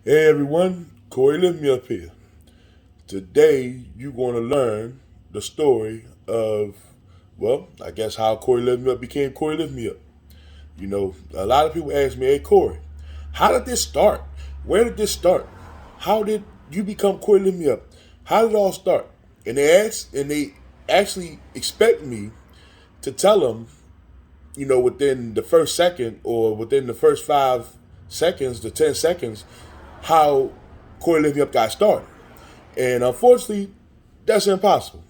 Hey everyone, Coreyliftmeup here. Today you're going to learn the story of, well, I guess how Coreyliftmeup became Coreyliftmeup. A lot of people ask me, hey Corey, how did this start? Where did this start? How did you become Coreyliftmeup? How did it all start? And they actually expect me to tell them, within the first second or within the first 5 seconds to 10 seconds, how Coreyliftmeup got started. And unfortunately, that's impossible.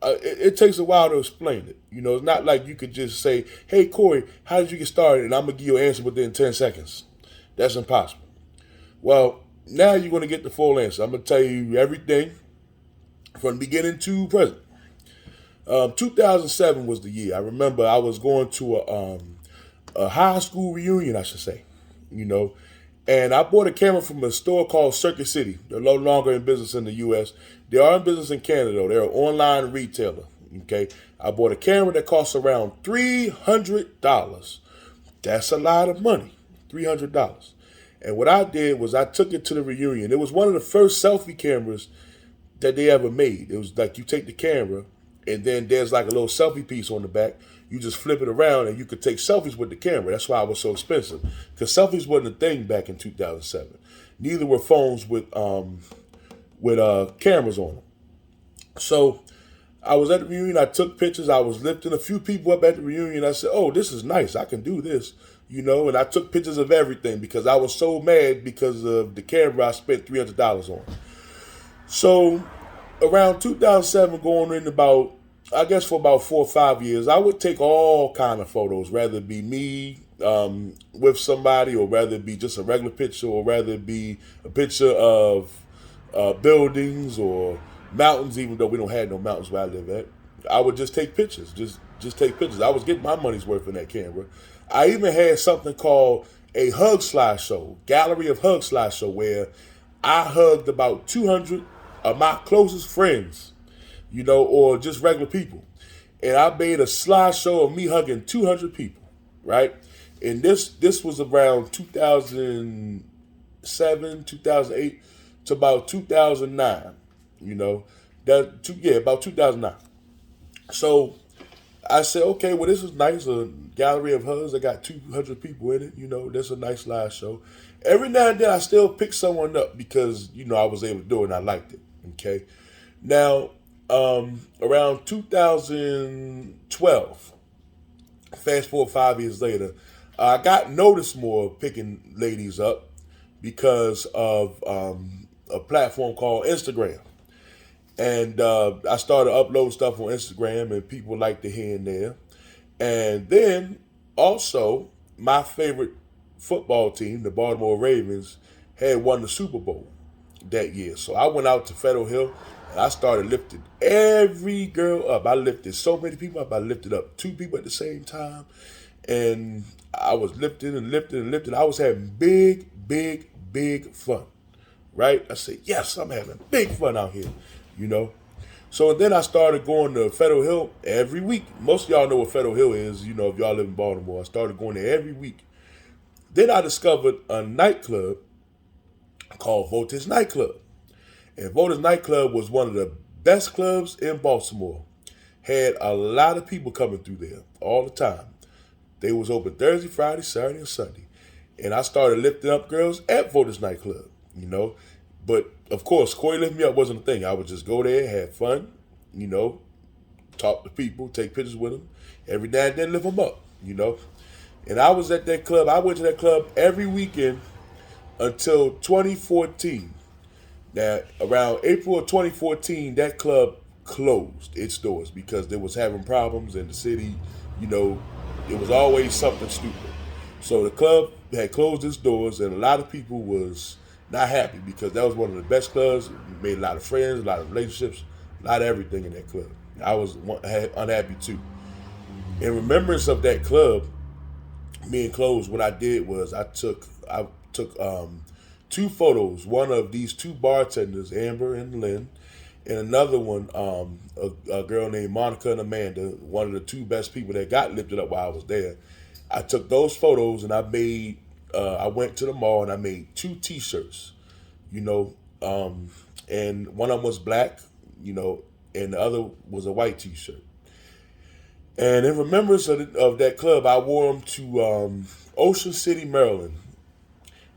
It takes a while to explain it. It's not like you could just say, hey, Corey, how did you get started? And I'm going to give you an answer within 10 seconds. That's impossible. Well, now you're going to get the full answer. I'm going to tell you everything from the beginning to present. 2007 was the year. I remember I was going to a high school reunion, I should say, and I bought a camera from a store called Circuit City. They're no longer in business in the U.S. They are in business in Canada, though. They're an online retailer, okay? I bought a camera that costs around $300. That's a lot of money, $300. And what I did was I took it to the reunion. It was one of the first selfie cameras that they ever made. It was like you take the camera, and then there's like a little selfie piece on the back. You just flip it around, and you could take selfies with the camera. That's why it was so expensive, because selfies wasn't a thing back in 2007. Neither were phones with cameras on them. So I was at the reunion. I took pictures. I was lifting a few people up at the reunion. I said, "Oh, this is nice. I can do this." And I took pictures of everything because I was so mad because of the camera I spent $300 on. So around 2007, going in about, I guess for about 4 or 5 years, I would take all kind of photos, rather it be me with somebody, or rather it be just a regular picture, or rather it be a picture of buildings or mountains, even though we don't have no mountains where I live at. I would just take pictures, just take pictures. I was getting my money's worth in that camera. I even had something called a hug slideshow, gallery of hug slideshow, where I hugged about 200 of my closest friends, or just regular people. And I made a slideshow of me hugging 200 people, right? And this was around 2007, 2008 to about 2009, about 2009. So I said, okay, well, this is nice. A gallery of hugs. I got 200 people in it. That's a nice slideshow. Every now and then I still pick someone up because, I was able to do it and I liked it. Okay. Now, around 2012, fast forward 5 years later, I got noticed more picking ladies up because of a platform called Instagram. And I started uploading stuff on Instagram, and people liked it here and there. And then also, my favorite football team, the Baltimore Ravens, had won the Super Bowl that year. So I went out to Federal Hill and I started lifting every girl up. I lifted so many people up. I lifted up 2 people at the same time. And I was lifting and lifting and lifting. I was having big, big, big fun. Right? I said, yes, I'm having big fun out here. So then I started going to Federal Hill every week. Most of y'all know what Federal Hill is, if y'all live in Baltimore. I started going there every week. Then I discovered a nightclub called Voltage Nightclub. And Voltage Nightclub was one of the best clubs in Baltimore. Had a lot of people coming through there all the time. They was open Thursday, Friday, Saturday, and Sunday. And I started lifting up girls at Voltage Nightclub, But, of course, Coreyliftmeup wasn't a thing. I would just go there, have fun, talk to people, take pictures with them. Every now and then lift them up, And I was at that club. I went to that club every weekend until 2014. Now, around April of 2014, that club closed its doors because they was having problems in the city. It was always something stupid. So the club had closed its doors, and a lot of people was not happy because that was one of the best clubs. We made a lot of friends, a lot of relationships, a lot of everything in that club. I was unhappy too. In remembrance of that club, me and Close, what I did was I took 2 photos. One of these 2 bartenders, Amber and Lynn, and another one, a girl named Monica and Amanda, one of the 2 best people that got lifted up while I was there. I took those photos and I went to the mall and I made 2 T-shirts. you know, and one of them was black, and the other was a white T-shirt. And in remembrance of that club, I wore them to Ocean City, Maryland.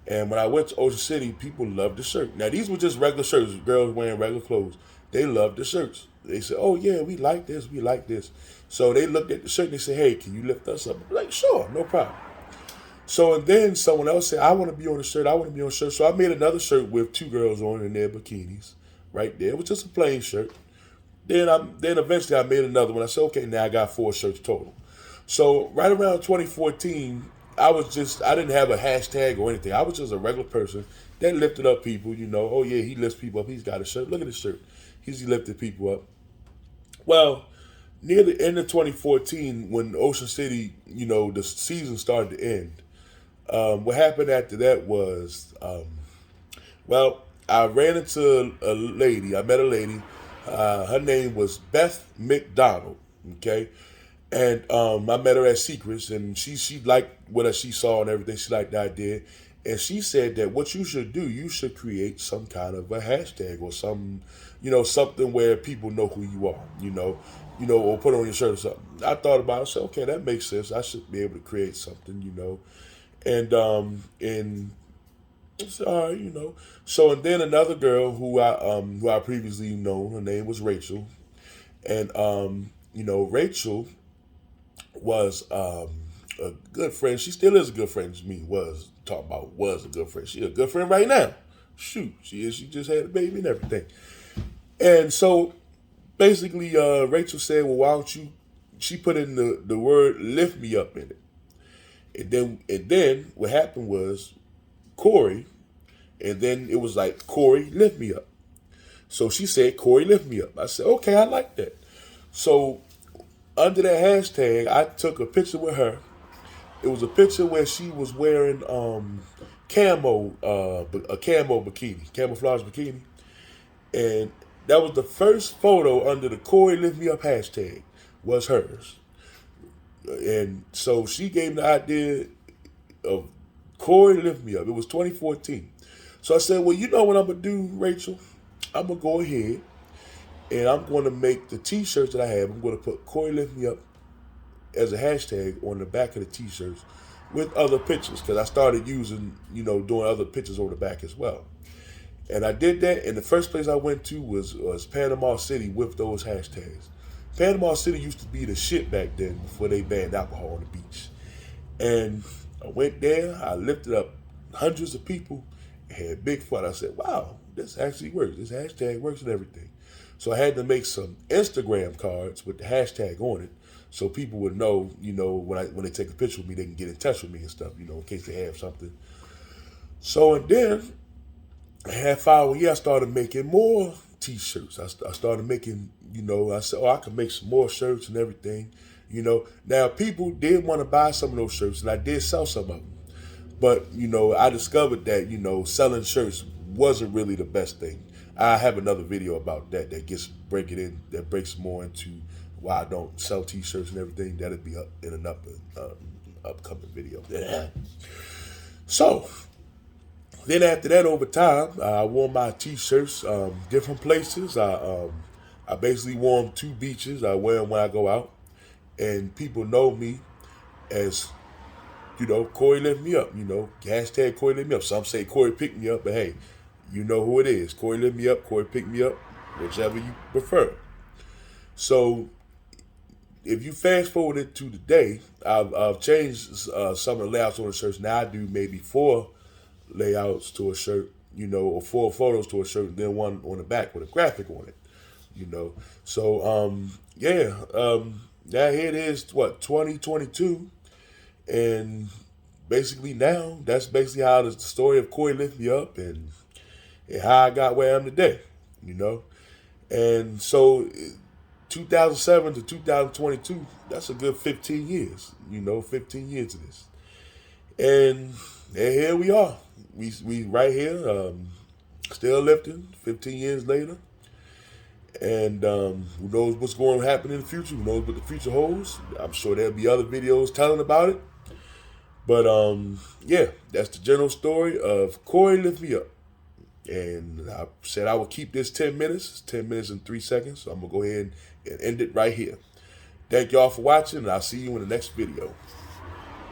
And when I went to Ocean City, people loved the shirt. Now, these were just regular shirts, girls wearing regular clothes. They loved the shirts. They said, oh, yeah, we like this, we like this. So they looked at the shirt and they said, hey, can you lift us up? I'm like, sure, no problem. So, and then someone else said, I want to be on the shirt, I want to be on the shirt. So I made another shirt with two girls on in their bikinis right there. It was just a plain shirt. Then eventually I made another one. I said, okay, now I got 4 shirts total. So right around 2014, I didn't have a hashtag or anything. I was just a regular person that lifted up people, Oh yeah, he lifts people up. He's got a shirt. Look at his shirt. He lifted people up. Well, near the end of 2014, when Ocean City, the season started to end, what happened after that was, I ran into a lady. I met a lady. Her name was Beth McDonald. Okay. And I met her at Secrets, and she liked what she saw and everything. She liked the idea. And she said that what you should do, you should create some kind of a hashtag or something where people know who you are, or put on your shirt or something. I thought about it. I said, okay, that makes sense. I should be able to create something. And it's all right. So, and then another girl who I previously known, her name was Rachel. And, Rachel was a good friend. She still is a good friend to me. Was a good friend. She's a good friend right now. Shoot, she is. She just had a baby and everything. And so basically, Rachel said, well, why don't you, she put in the word lift me up in it. And then what happened was Corey, and then it was like, Corey, lift me up. So she said, Corey, lift me up. I said, okay, I like that. So under that hashtag, I took a picture with her. It was a picture where she was wearing a camo bikini, camouflage bikini. And that was the first photo under the Corey Lift Me Up hashtag was hers. And so she gave me the idea of Corey Lift Me Up. It was 2014. So I said, well, you know what I'm going to do, Rachel? I'm going to go ahead and I'm going to make the T-shirts that I have. I'm going to put Corey Lift Me Up as a hashtag on the back of the T-shirts with other pictures, because I started using, doing other pictures on the back as well. And I did that, and the first place I went to was Panama City with those hashtags. Panama City used to be the shit back then before they banned alcohol on the beach. And I went there, I lifted up hundreds of people, and had big fun. I said, wow, this actually works. This hashtag works and everything. So I had to make some Instagram cards with the hashtag on it, so people would know, when they take a picture with me, they can get in touch with me and stuff, in case they have something. So, and then I had 5 years, I started making more T-shirts. I started making, I said, I can make some more shirts and everything, Now, people did want to buy some of those shirts, and I did sell some of them. But, I discovered that, selling shirts wasn't really the best thing. I have another video about that breaks more into why I don't sell T-shirts and everything. That'll be up in an upcoming video. Yeah. So then after that, over time, I wore my T-shirts different places. I basically wore them to beaches. I wear them when I go out, and people know me as Corey Lift Me Up. Hashtag Corey Lift Me Up. Some say Corey Pick Me Up, but hey, you know who it is. Corey Lift Me Up, Corey Pick Me Up, whichever you prefer. So if you fast forward it to today, I've changed some of the layouts on the shirts. Now I do maybe 4 layouts to a shirt, or 4 photos to a shirt, and then one on the back with a graphic on it, So, now here it is, 2022, and basically now, that's basically how the story of Corey Lift Me Up and how I got where I am today, And so 2007 to 2022, that's a good 15 years, 15 years of this. And here we are. We right here, still lifting 15 years later. And who knows what's going to happen in the future? Who knows what the future holds? I'm sure there'll be other videos telling about it. But that's the general story of Corey Lift Me Up. And I said I would keep this 10 minutes. It's 10 minutes and 3 seconds. So I'm going to go ahead and end it right here. Thank y'all for watching, and I'll see you in the next video.